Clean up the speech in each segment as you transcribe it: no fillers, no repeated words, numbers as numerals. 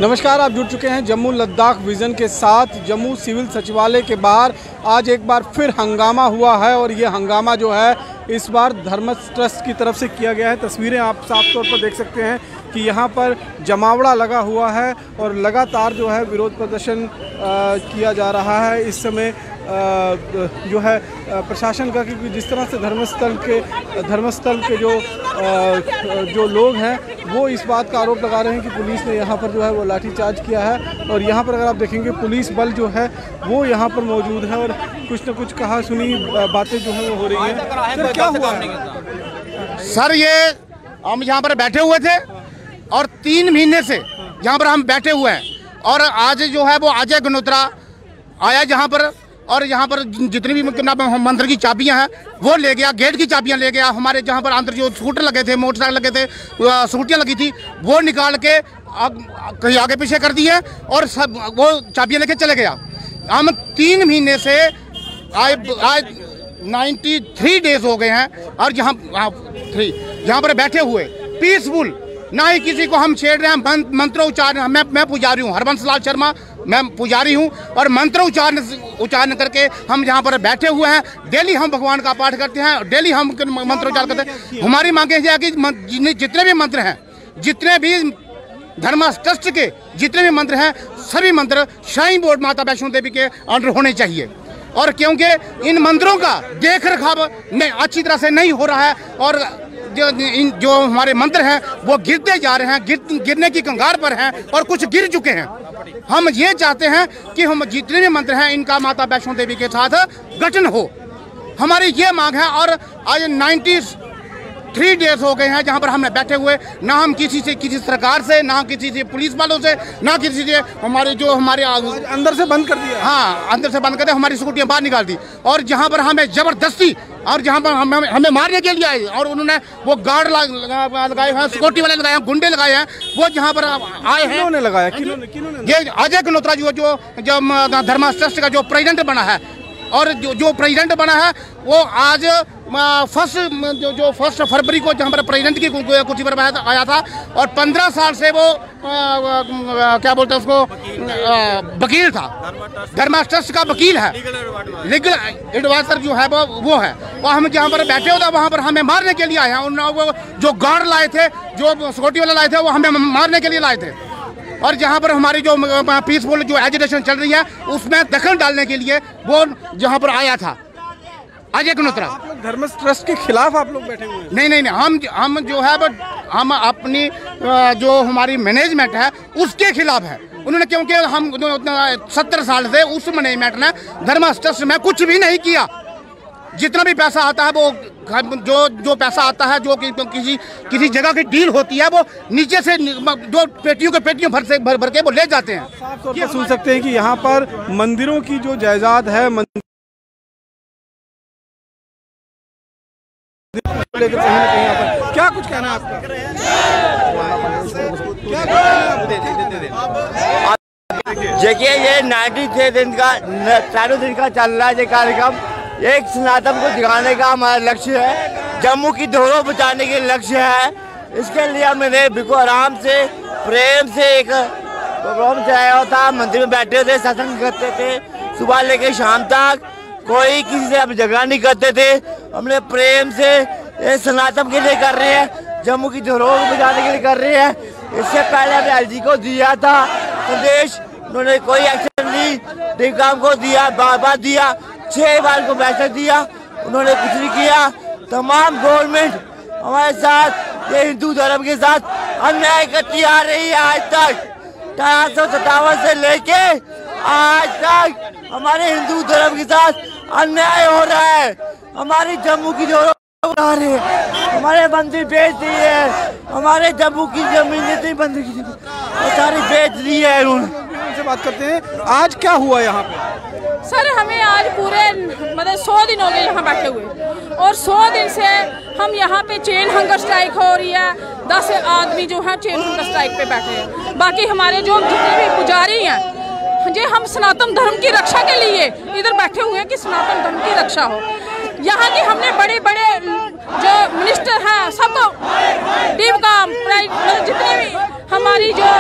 नमस्कार, आप जुड़ चुके हैं जम्मू लद्दाख विज़न के साथ। जम्मू सिविल सचिवालय के बाहर आज एक बार फिर हंगामा हुआ है और ये हंगामा जो है इस बार धर्म ट्रस्ट की तरफ से किया गया है। तस्वीरें आप साफ तौर पर देख सकते हैं कि यहाँ पर जमावड़ा लगा हुआ है और लगातार जो है विरोध प्रदर्शन किया जा रहा है। इस समय जो है प्रशासन का, क्योंकि जिस तरह से धर्मस्थल के जो लोग हैं वो इस बात का आरोप लगा रहे हैं कि पुलिस ने यहाँ पर जो है वो लाठीचार्ज किया है। और यहाँ पर अगर आप देखेंगे पुलिस बल जो है वो यहाँ पर मौजूद है और कुछ न कुछ कहा सुनी बातें जो है वो हो रही हैं। सर, क्या हुआ है? सर, ये हम यहाँ पर बैठे हुए थे और 3 महीने से यहाँ पर हम बैठे हुए हैं और आज जो है वो अजय गनोत्रा आया यहाँ पर और यहाँ पर जितनी भी मंदिर की चाबियां हैं वो ले गया, गेट की चाबियां ले गया। हमारे जहाँ पर अंदर जो स्कूटर लगे थे, मोटरसाइकिल लगे थे, स्कूटियाँ लगी थी, वो निकाल के कहीं आगे पीछे कर दिए और सब वो चाबियां लेके चले गया। हम 3 महीने से आज 93 डेज हो गए हैं और यहाँ पर बैठे हुए पीसफुल, ना ही किसी को हम छेड़ रहे हैं, मंत्र उच्चारण। मैं पुजारी हूँ, हरबंस लाल शर्मा, मैं पुजारी हूँ और मंत्र उच्चारण करके हम यहाँ पर बैठे हुए हैं। डेली हम भगवान का पाठ करते हैं, डेली हम मंत्र उच्चारण करते हैं। हमारी मांगे है कि जितने भी मंत्र हैं, जितने भी धर्म ट्रस्ट के जितने भी मंत्र हैं, सभी मंत्र श्राइन बोर्ड माता वैष्णो देवी के अंडर होने चाहिए। और क्योंकि इन मंदिरों का देख रखाव अच्छी तरह से नहीं हो रहा है और जो हमारे मंदिर हैं वो गिरते जा रहे हैं, गिरने की कगार पर हैं और कुछ गिर चुके हैं। हम ये चाहते हैं कि हम जितने भी मंदिर हैं इनका माता वैष्णो देवी के साथ गठन हो, हमारी ये मांग है। और आज 93 डेज हो गए हैं जहां पर हमने बैठे हुए, ना हम किसी सरकार से, ना किसी से पुलिस वालों से, ना किसी से हमारे अंदर से बंद कर दिया। हाँ, अंदर से बंद कर दिया, हमारी स्कूटियाँ बाहर निकाल दी और जहां पर हमें जबरदस्ती और जहां पर हमें मारने के लिए आए और उन्होंने वो गार्ड लगाए हैं, सिक्योरिटी वाले लगाए हैं, गुंडे लगाए हैं। वो जहां पर आए हैं, किन्होंने लगाया? किन्होंने? ये अजय गनोत्रा जो धर्म ट्रस्ट का जो प्रेसिडेंट बना है और जो प्रेसिडेंट बना है वो आज फर्स्ट फरवरी को जहाँ पर प्रेसिडेंट की कुर्सी पर आया था और 15 साल से वो क्या बोलते हैं उसको, वकील था, धर्म ट्रस्ट का वकील है, लीगल एडवाइजर जो है वो है। और हम जहाँ पर बैठे होता वहाँ पर हमें मारने के लिए आए हैं। जो गार्ड लाए थे, जो सिक्योरिटी वाले लाए थे, वो हमें मारने के लिए लाए थे। और जहाँ पर हमारी जो पीसफुल जो एजिटेशन चल रही है उसमें दखल डालने के लिए वो जहाँ पर आया था अजय गनोत्रा। आप लोग धर्म ट्रस्ट के खिलाफ आप लोग बैठे हुए हैं? नहीं, हम जो है हम अपनी जो हमारी मैनेजमेंट है उसके खिलाफ है। उन्होंने, क्योंकि हम 70 साल से उस मैनेजमेंट ने धर्म ट्रस्ट में कुछ भी नहीं किया। जितना भी पैसा आता है वो जो पैसा आता है, जो किसी जगह की डील होती है, वो नीचे से जो पेटियों भर के वो ले जाते हैं। साफ तौर पर सुन सकते हैं कि यहाँ पर मंदिरों की जो जायदाद है, लेकर कहीं ना कहीं यहाँ पर क्या कुछ कहना है आपका? देखिए, ये 93 दिन का 4 दिन का चल रहा है ये कार्यक्रम। एक सनातन को दिखाने का हमारा लक्ष्य है, जम्मू की धरोहर बचाने के लक्ष्य है। इसके लिए हमने बिल्कुल आराम से, प्रेम से एक प्रोग्राम चलाया था। मंदिर में बैठे थे, सत्संग करते थे सुबह लेके शाम तक, कोई किसी से अब झगड़ा नहीं करते थे। हमने प्रेम से ये सनातन के लिए कर रहे हैं, जम्मू की धरोहर को बचाने के लिए कर रहे हैं। इससे पहले हमने एलजी को दिया था संदेश, उन्होंने कोई एक्शन नहीं, डीकाम को दिया, बार दिया, 6 बार को मैसेज दिया, उन्होंने कुछ नहीं किया। तमाम गवर्नमेंट हमारे साथ, ये हिंदू धर्म के साथ अन्याय करती आ रही है। आज तक 1857 से लेके आज तक हमारे हिंदू धर्म के साथ अन्याय हो रहा है। हमारी जम्मू की जो हमारे मंदिर बेच दी है, हमारे जम्मू की जमीन मंदिर की सारी बेच दी है। उनसे बात करते हैं, आज क्या हुआ यहाँ पे? सर, हमें आज पूरे 100 दिन हो गए यहाँ बैठे हुए और 100 दिन से हम यहाँ पे चेन हंगर स्ट्राइक हो रही है। 10 आदमी जो है चेन हंगर स्ट्राइक पे बैठे हैं। बाकी हमारे जो जितने भी पुजारी हैं, जी हम सनातन धर्म की रक्षा के लिए इधर बैठे हुए हैं कि सनातन धर्म की रक्षा हो। यहाँ के हमने बड़े बड़े जो मिनिस्टर हैं सबको टीम का जितने भी हमारी जो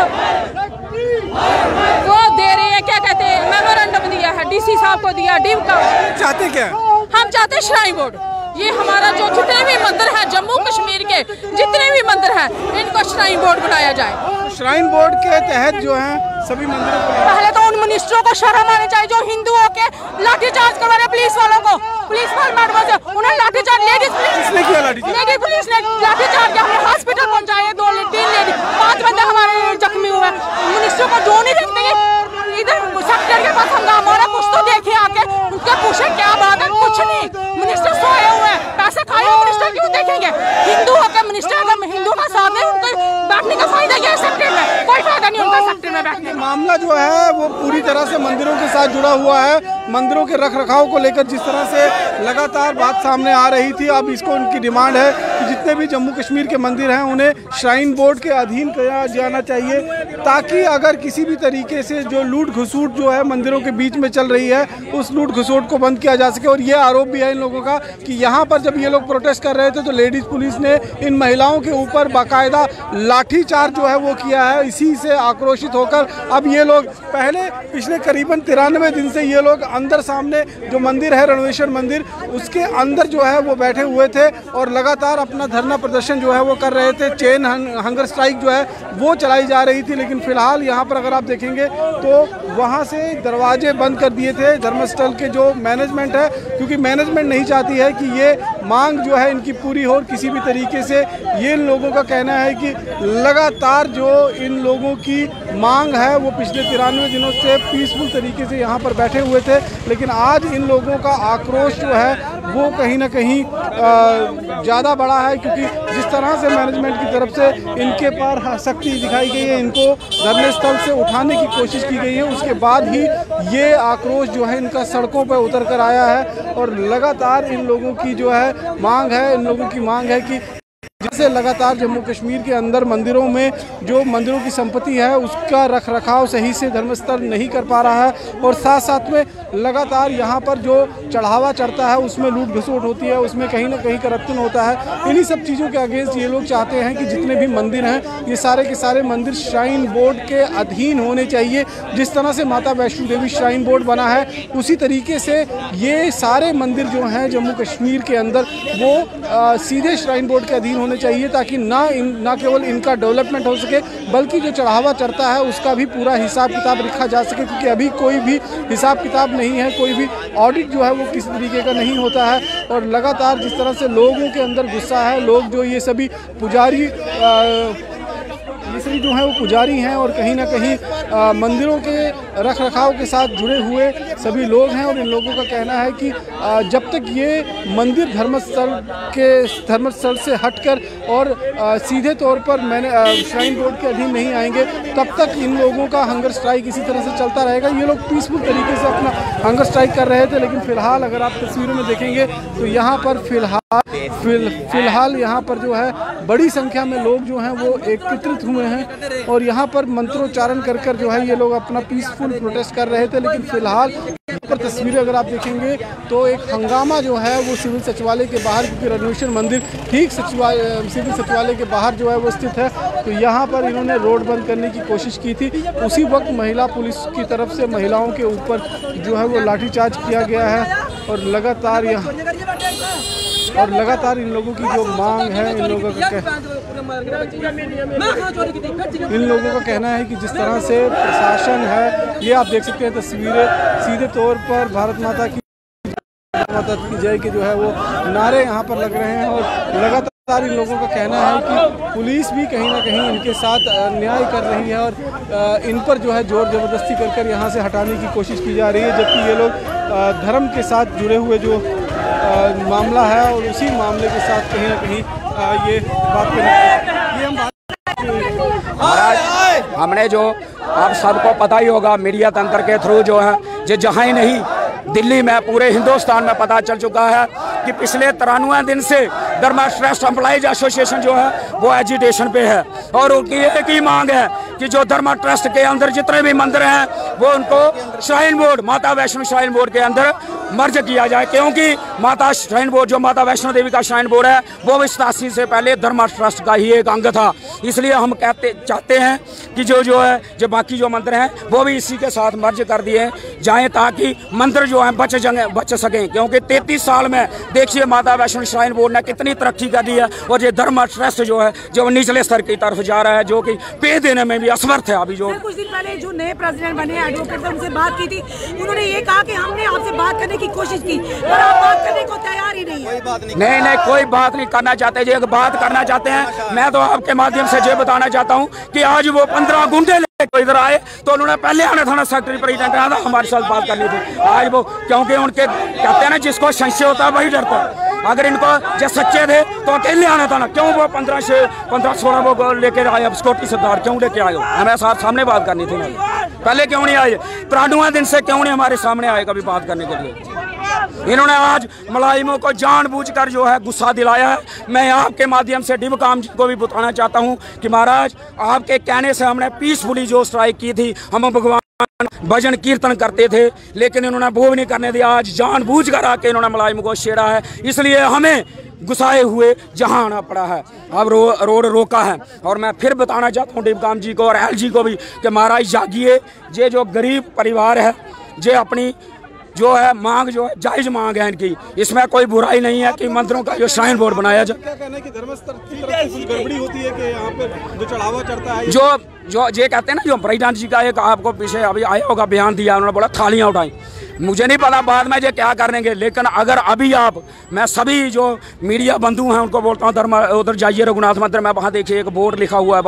डी का। चाहते क्या? हम चाहते हैं श्राइन बोर्ड, ये हमारा जो जितने भी मंदिर हैं जम्मू कश्मीर के जितने भी मंदिर हैं इनको श्राइन बोर्ड बनाया जाए। श्राइन बोर्ड के तहत जो है सभी मंदिरों को पहले तो उन मिनिस्टरों को शर्म आनी चाहिए जो हिंदुओं के लाठीचार्ज करवा रहे पुलिस वालों को, पुलिस वाले उन्हें लाठीचार्ज, लेडीज पुलिस ने लाठीचार्ज किया, हमें हॉस्पिटल पहुंचाए, 2-3 लेडीज 5 बंदे हमारे जख्मी हुए। मिनिस्टरों को जो नहीं देखते इधर सेक्रेटरी के पास हंगामा हो रहा, कुछ तो देखे आके उनके पूछे क्या बात है, कुछ नहीं, मिनिस्टर सोए हुए हैं, पैसे खाए हुए मिनिस्टर क्यों देखेंगे? हिंदू होकर मिनिस्टर अगर हिंदू का साथ है उनको बैठने का फायदा क्या है सेक्टर में? कोई फायदा नहीं उनका सेक्टर में बैठने। मामला जो है वो पूरी तरह से मंदिरों के साथ जुड़ा हुआ है। मंदिरों के रख रखाव को लेकर जिस तरह से लगातार बात सामने आ रही थी, अब इसको उनकी डिमांड है कि जितने भी जम्मू कश्मीर के मंदिर हैं उन्हें श्राइन बोर्ड के अधीन किया जाना चाहिए, ताकि अगर किसी भी तरीके से जो लूट घुसूट जो है मंदिरों के बीच में चल रही है उस लूट घुसूट को बंद किया जा सके। और ये आरोप भी है इन लोगों का कि यहाँ पर जब ये लोग प्रोटेस्ट कर रहे थे तो लेडीज पुलिस ने इन महिलाओं के ऊपर बाकायदा लाठीचार्ज जो है वो किया है। इसी से आक्रोशित होकर अब ये लोग पिछले करीबन 93 दिन से ये लोग अंदर सामने जो मंदिर है रणवेश्वर मंदिर उसके अंदर जो है वो बैठे हुए थे और लगातार अपना धरना प्रदर्शन जो है वो कर रहे थे। चेन हंगर स्ट्राइक जो है वो चलाई जा रही थी, लेकिन फिलहाल यहाँ पर अगर आप देखेंगे तो वहाँ से दरवाजे बंद कर दिए थे धर्मस्थल के जो मैनेजमेंट है, क्योंकि मैनेजमेंट नहीं चाहती है कि ये मांग जो है इनकी पूरी हो किसी भी तरीके से। ये लोगों का कहना है कि लगातार जो इन लोगों की मांग है वो पिछले 93 दिनों से पीसफुल तरीके से यहाँ पर बैठे हुए थे, लेकिन आज इन लोगों का आक्रोश जो है वो कहीं ना कहीं ज़्यादा बड़ा है, क्योंकि जिस तरह से मैनेजमेंट की तरफ से इनके पर सख्ती दिखाई गई है, इनको धरने स्थल से उठाने की कोशिश की गई है, उसके बाद ही ये आक्रोश जो है इनका सड़कों पर उतर कर आया है। और लगातार इन लोगों की जो है मांग है, इन लोगों की मांग है कि जैसे लगातार जम्मू कश्मीर के अंदर मंदिरों में जो मंदिरों की संपत्ति है उसका रख रखाव सही से धर्मस्थल नहीं कर पा रहा है, और साथ साथ में लगातार यहाँ पर जो चढ़ावा चढ़ता है उसमें लूट घसोट होती है, उसमें कहीं ना कहीं करप्शन होता है। इन्हीं सब चीज़ों के अगेंस्ट ये लोग चाहते हैं कि जितने भी मंदिर हैं ये सारे के सारे मंदिर श्राइन बोर्ड के अधीन होने चाहिए। जिस तरह से माता वैष्णो देवी श्राइन बोर्ड बना है उसी तरीके से ये सारे मंदिर जो हैं जम्मू कश्मीर के अंदर वो सीधे श्राइन बोर्ड के अधीन होने चाहिए, ताकि ना केवल इनका डेवलपमेंट हो सके बल्कि जो चढ़ावा चढ़ता है उसका भी पूरा हिसाब किताब रखा जा सके, क्योंकि अभी कोई भी हिसाब किताब नहीं है, कोई भी ऑडिट जो है वो किसी तरीके का नहीं होता है। और लगातार जिस तरह से लोगों के अंदर गुस्सा है, लोग जो ये सभी पुजारी जो है वो पुजारी हैं और कहीं ना कहीं मंदिरों के रख रखाव के साथ जुड़े हुए सभी लोग हैं, और इन लोगों का कहना है कि जब तक ये मंदिर धर्मस्थल से हटकर और सीधे तौर पर श्राइन बोर्ड के अधीन नहीं आएंगे तब तक इन लोगों का हंगर स्ट्राइक इसी तरह से चलता रहेगा। ये लोग पीसफुल तरीके से अपना हंगर स्ट्राइक कर रहे थे, लेकिन फिलहाल अगर आप तस्वीरों में देखेंगे तो यहाँ पर फिलहाल यहाँ पर जो है बड़ी संख्या में लोग जो हैं वो एकत्रित हुए हैं और यहाँ पर मंत्रोच्चारण कर जो है ये लोग अपना पीसफुल प्रोटेस्ट कर रहे थे। लेकिन फिलहाल यहाँ पर तस्वीरें अगर आप देखेंगे तो एक हंगामा जो है वो सिविल सचिवालय के बाहर, क्योंकि रणवेश्वर मंदिर ठीक सिविल सचिवालय के बाहर जो है वो स्थित है, तो यहाँ पर इन्होंने रोड बंद करने की कोशिश की थी। उसी वक्त महिला पुलिस की तरफ से महिलाओं के ऊपर जो है वो लाठीचार्ज किया गया है और लगातार इन लोगों की जो मांग है, इन लोगों का कहना है कि जिस तरह से प्रशासन है, ये आप देख सकते हैं तस्वीरें, सीधे तौर पर भारत माता की जय के जो है वो नारे यहाँ पर लग रहे हैं और लगातार इन लोगों का कहना है कि पुलिस भी कहीं ना कहीं इनके साथ अन्याय कर रही है और इन पर जो है जोर जबरदस्ती कर यहाँ से हटाने की कोशिश की जा रही है, जबकि ये लोग धर्म के साथ जुड़े हुए जो मामला है और उसी मामले के साथ कहीं ना कहीं ये बात करें। हमने जो आप सबको पता ही होगा मीडिया तंत्र के थ्रू जो है जो जहाँ ही नहीं दिल्ली में पूरे हिंदुस्तान में पता चल चुका है कि पिछले 93 दिन से धर्मा ट्रस्ट एम्प्लॉइज एसोसिएशन जो है वो एजिटेशन पे है और उनकी एक ही मांग है कि जो धर्मा ट्रस्ट के अंदर जितने भी मंदिर हैं वो उनको श्राइन बोर्ड माता वैष्णो श्राइन बोर्ड के अंदर मर्ज किया जाए, क्योंकि माता श्राइन बोर्ड जो माता वैष्णो देवी का श्राइन बोर्ड है वो 87 से पहले धर्म ट्रस्ट का ही एक अंग था। इसलिए हम चाहते हैं कि जो बाकी जो मंदिर हैं वो भी इसी के साथ मर्ज कर दिए जाएं, ताकि मंदिर जो है बच सकें। क्योंकि 33 साल में देखिए माता वैष्णो श्राइन बोर्ड ने कितनी तरक्की कर दी है, और ये धर्म ट्रस्ट जो है जो निचले स्तर की तरफ जा रहा है, जो कि पे देने में भी असमर्थ है। अभी जो कुछ दिन पहले जो नए प्रेसिडेंट बने एडवोकेट उनसे बात की थी, उन्होंने ये कहा कि हमने आपसे बात करने की कोशिश की पर आप बात करने को तैयार ही नहीं है। नहीं कोई बात नहीं करना चाहते। जी बात करना चाहते हैं, मैं तो आपके माध्यम से ये बताना चाहता हूँ कि आज वो 15 गुंडे लेकर इधर आए तो उन्होंने पहले आना थाना सेक्रेटरी प्रेसिडेंट आना था, हमारे साथ बात करनी थी। आज वो क्योंकि उनके कहते हैं ना जिसको संशय होता है वही डरता है। अगर इनको जो सच्चे थे तो अकेले आना था ना, क्यों वो 15-16 वो लेकर आए, अब सिक्योरिटी सरदार क्यों लेके आए? हमें सामने बात करनी थी ना, पहले क्यों नहीं आए? 93 दिन से क्यों नहीं हमारे सामने आए कभी बात करने के लिए? इन्होंने आज मुलाजिमों को जानबूझकर जो है गुस्सा दिलाया है। मैं आपके माध्यम से डिबकाम जी को भी बताना चाहता हूं कि महाराज आपके कहने से हमने पीसफुली जो स्ट्राइक की थी, हम भगवान भजन कीर्तन करते थे, लेकिन इन्होंने वो भी नहीं करने दिया। आज जानबूझकर आके इन्होंने मुलाजिमों को छेड़ा है, इसलिए हमें गुस्साए हुए जहां आना पड़ा है। अब रोड रोका है। और मैं फिर बताना चाहता हूँ डिबकाम जी को और LG को भी कि महाराज जागिए, ये जो गरीब परिवार है ये अपनी जो है मांग जो है जायज मांग है इनकी, इसमें कोई बुराई नहीं है कि मंदिरों का जो श्राइन बोर्ड बनाया जाए। क्या कहना है कि धर्मस्थल की तरफ कुछ गड़बड़ी होती है कि यहाँ पे जो चढ़ावा चढ़ता है, जो ये कहते हैं ना, जो प्रेसिडेंट जी का एक आपको पीछे अभी आया होगा बयान दिया, उन्होंने बोला थालियां उठाई। मुझे नहीं पता बाद में ये क्या करेंगे, लेकिन अगर अभी मैं सभी जो मीडिया बंधु हैं उनको बोलता हूँ उधर जाइए रघुनाथ मंदिर में, वहाँ देखिए एक बोर्ड लिखा हुआ है,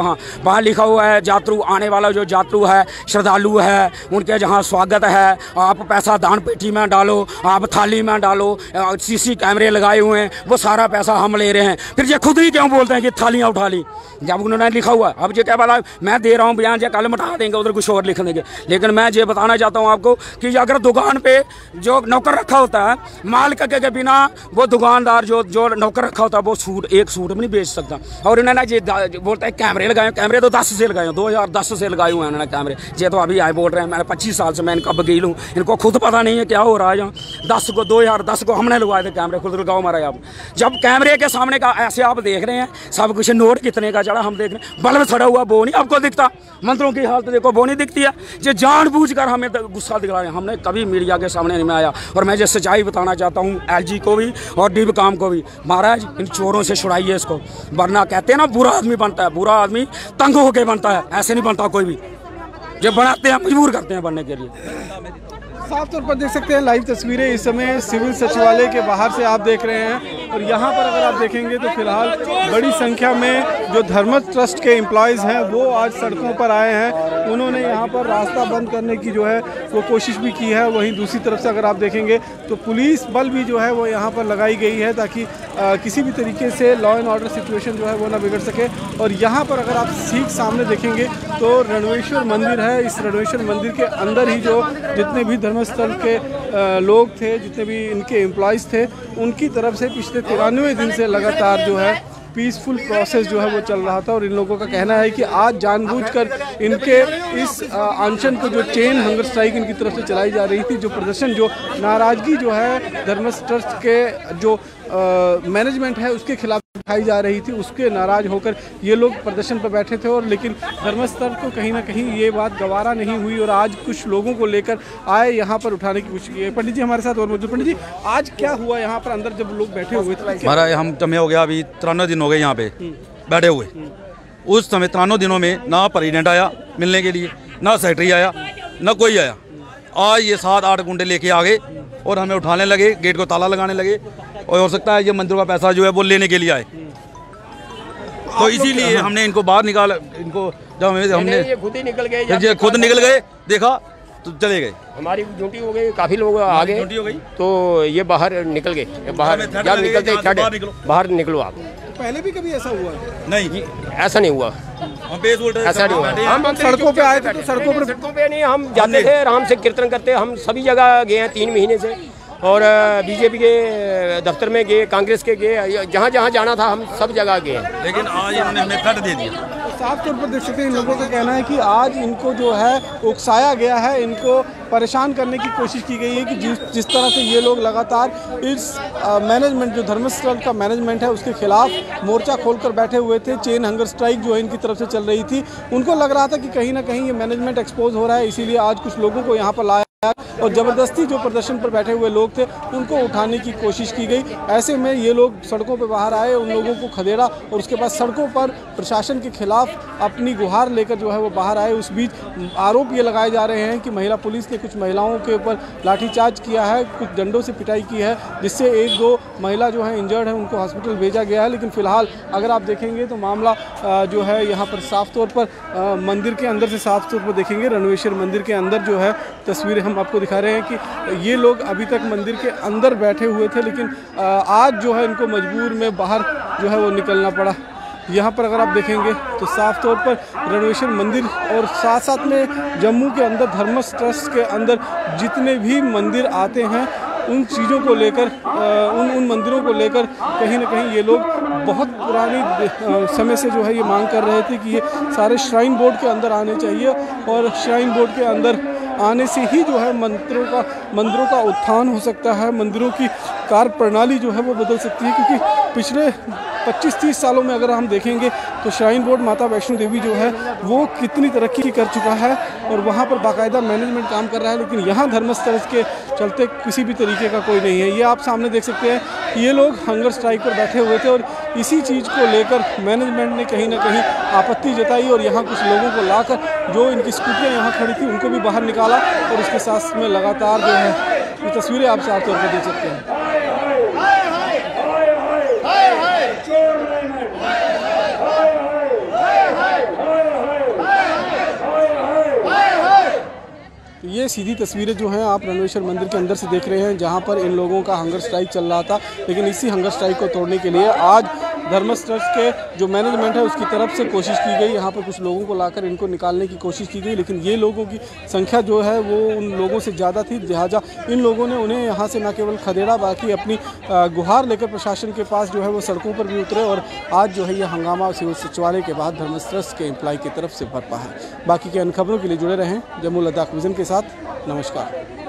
वहाँ लिखा हुआ है यात्रु आने वाला जो यात्रु है श्रद्धालु है उनके जहाँ स्वागत है, आप पैसा दान पेटी में डालो, आप थाली में डालो, CC कैमरे लगाए हुए हैं, वो सारा पैसा हम ले रहे हैं। फिर ये खुद ही क्यों बोलते हैं कि थालियाँ उठा ली जब उन्होंने लिखा हुआ है? अब ये क्या बोला, मैं दे रहा हूँ बयान, जो कल मिटा देंगे उधर कुछ और लिख देंगे। लेकिन मैं ये बताना चाहता हूँ आपको कि अगर दुकान पे जो नौकर रखा होता है माल के बिना वो दुकानदार जो नौकर रखा होता है वो एक सूट भी नहीं बेच सकता। और इन्होंने ये बोलता है कैमरे लगाए, कैमरे तो 10 से लगाए, 2010 से लगाए हुए हैं उन्होंने कैमरे। ये तो अभी आए बोल रहे हैं, मैं 25 साल से मैं इनका वकील हूँ, इनको खुद पता नहीं है क्या हो रहा है। यहाँ 2010 को हमने लगवाए थे कैमरे, खुद लगाओ हमारा। आप जब कैमरे के सामने का ऐसे आप देख रहे हैं सब कुछ, नोट कितने का चढ़ा हम देख रहे हैं, बल्ब सड़ा हुआ वो नहीं आपको दिखता, मंत्रों की हालत देखो वो नहीं दिखती है। ये जानबूझकर हमें गुस्सा दिखा रहे हैं, हमने कभी मीडिया के सामने नहीं आया। और मैं जो सच्चाई बताना चाहता हूँ LG को भी और डिबकाम को भी, महाराज इन चोरों से छुड़ाइए इसको, वरना कहते हैं ना बुरा आदमी बनता है, बुरा आदमी तंग होके बनता है, ऐसे नहीं बनता कोई भी। जो बनाते हैं मजबूर करते हैं बनने के लिए। साफ तौर पर देख सकते हैं लाइव तस्वीरें इस समय सिविल सचिवालय के बाहर से आप देख रहे हैं। और यहाँ पर अगर आप देखेंगे तो फिलहाल बड़ी संख्या में जो धर्म ट्रस्ट के एम्प्लॉयज़ हैं वो आज सड़कों पर आए हैं। उन्होंने यहाँ पर रास्ता बंद करने की जो है वो कोशिश भी की है। वहीं दूसरी तरफ से अगर आप देखेंगे तो पुलिस बल भी जो है वो यहाँ पर लगाई गई है ताकि किसी भी तरीके से लॉ एंड ऑर्डर सिचुएशन जो है वो ना बिगड़ सके। और यहाँ पर अगर आप ठीक सामने देखेंगे तो रणवेश्वर मंदिर है। इस रणवेश्वर मंदिर के अंदर ही जो जितने भी धर्मस्थल के लोग थे, जितने भी इनके एम्प्लॉयज़ थे, उनकी तरफ से पिछले 93 दिन से लगातार जो है पीसफुल प्रोसेस जो है वो चल रहा था। और इन लोगों का कहना है कि आज जानबूझकर इनके इस अनशन को, जो चेन हंगर स्ट्राइक इनकी तरफ से चलाई जा रही थी, जो प्रदर्शन, जो नाराज़गी जो है धर्म ट्रस्ट के जो मैनेजमेंट है उसके खिलाफ उठाई जा रही थी, उसके नाराज होकर ये लोग प्रदर्शन पर बैठे थे। और लेकिन धर्मस्थल को कहीं ना कहीं ये बात गवारा नहीं हुई और आज कुछ लोगों को लेकर आए यहाँ पर उठाने की कोशिश की। पंडित जी हमारे साथ और मौजूद। पंडित जी, आज क्या हुआ यहाँ पर अंदर जब लोग बैठे हुए थे? हमारा हम जमे हो गया, अभी 93 दिन हो गए यहाँ पे बैठे हुए। उस समय 93 दिनों में ना प्रेसिडेंट आया मिलने के लिए, ना सेक्रेटरी आया, ना कोई आया। आज ये 7-8 गुंडे लेके आ गए और हमें उठाने लगे, गेट को ताला लगाने लगे। और हो सकता है ये मंदिर का पैसा जो है वो लेने के लिए आए, तो इसीलिए हमने इनको बाहर निकाला। इनको जब हमने ये खुद ही निकल गए, ये खुद निकल गए, देखा तो चले गए। हमारी ड्यूटी हो गई, काफी लोग आ गए, ड्यूटी हो गई तो ये बाहर निकल गए। बाहर जब निकलते बाहर निकलो आप। पहले भी कभी ऐसा हुआ? नहीं, ऐसा नहीं हुआ, ऐसा नहीं हुआ। हम सड़कों पे आए थे तो सड़कों पे नहीं, हम जाते थे आराम से कीर्तन करते। हम सभी जगह गए हैं 3 महीने से, और बीजेपी के दफ्तर में गए, कांग्रेस के गए, जहाँ जहाँ जाना था हम सब जगह गए। लेकिन आज इन्होंने हमें कट दे दिया। साफ तौर पर देख सकते हैं इन लोगों का कहना है कि आज इनको जो है उकसाया गया है, इनको परेशान करने की कोशिश की गई है कि जिस तरह से ये लोग लगातार इस मैनेजमेंट जो धर्मस्थल का मैनेजमेंट है उसके खिलाफ मोर्चा खोलकर बैठे हुए थे। चेन हंगर स्ट्राइक जो है इनकी तरफ से चल रही थी। उनको लग रहा था कि कहीं ना कहीं ये मैनेजमेंट एक्सपोज हो रहा है, इसीलिए आज कुछ लोगों को यहाँ पर लाया और ज़बरदस्ती जो प्रदर्शन पर बैठे हुए लोग थे उनको उठाने की कोशिश की गई। ऐसे में ये लोग सड़कों पर बाहर आए, उन लोगों को खदेड़ा और उसके बाद सड़कों पर प्रशासन के खिलाफ अपनी गुहार लेकर जो है वो बाहर आए। उस बीच आरोप ये लगाए जा रहे हैं कि महिला पुलिस ने कुछ महिलाओं के ऊपर लाठीचार्ज किया है, कुछ डंडों से पिटाई की है, जिससे 1-2 महिला जो है इंजर्ड है, उनको हॉस्पिटल भेजा गया है। लेकिन फ़िलहाल अगर आप देखेंगे तो मामला जो है यहाँ पर साफ तौर पर मंदिर के अंदर से साफ तौर पर देखेंगे, रणवेश्वर मंदिर के अंदर जो है तस्वीरें हम आपको दिखा रहे हैं कि ये लोग अभी तक मंदिर के अंदर बैठे हुए थे, लेकिन आज जो है इनको मजबूर में बाहर जो है वो निकलना पड़ा। यहाँ पर अगर आप देखेंगे तो साफ तौर पर रणवेश्वर मंदिर और साथ साथ में जम्मू के अंदर धर्मस ट्रस्ट के अंदर जितने भी मंदिर आते हैं उन चीज़ों को लेकर उन मंदिरों को लेकर कहीं ना कहीं ये लोग बहुत पुरानी समय से जो है ये मांग कर रहे थे कि ये सारे श्राइन बोर्ड के अंदर आने चाहिए और श्राइन बोर्ड के अंदर आने से ही जो है मंदिरों का उत्थान हो सकता है, मंदिरों की कार्य प्रणाली जो है वो बदल सकती है। क्योंकि पिछले 25-30 सालों में अगर हम देखेंगे तो श्राइन बोर्ड माता वैष्णो देवी जो है वो कितनी तरक्की कर चुका है और वहाँ पर बाकायदा मैनेजमेंट काम कर रहा है, लेकिन यहाँ धर्मस्थल के चलते किसी भी तरीके का कोई नहीं है। ये आप सामने देख सकते हैं कि ये लोग हंगर स्ट्राइक पर बैठे हुए थे और इसी चीज़ को लेकर मैनेजमेंट ने कहीं ना कहीं आपत्ति जताई और यहाँ कुछ लोगों को लाकर जो इनकी स्कूटियाँ यहाँ खड़ी थी उनको भी बाहर निकाला और उसके साथ में लगातार जो है ये तस्वीरें आप साफ तौर पर देख सकते हैं। ये सीधी तस्वीरें जो हैं आप रणवेश्वर मंदिर के अंदर से देख रहे हैं, जहां पर इन लोगों का हंगर स्ट्राइक चल रहा था। लेकिन इसी हंगर स्ट्राइक को तोड़ने के लिए आज धर्मस ट्रस्ट के जो मैनेजमेंट है उसकी तरफ से कोशिश की गई, यहाँ पर कुछ लोगों को लाकर इनको निकालने की कोशिश की गई, लेकिन ये लोगों की संख्या जो है वो उन लोगों से ज़्यादा थी, लिहाजा इन लोगों ने उन्हें यहाँ से न केवल खदेड़ा बल्कि अपनी गुहार लेकर प्रशासन के पास जो है वो सड़कों पर भी उतरे और आज जो है ये हंगामा सिविल सचिवालय के बाद धर्मस ट्रस्ट के एम्प्लॉय की तरफ से बरपा है। बाकी के अन्य खबरों के लिए जुड़े रहें जम्मू लद्दाख विजन के साथ। नमस्कार।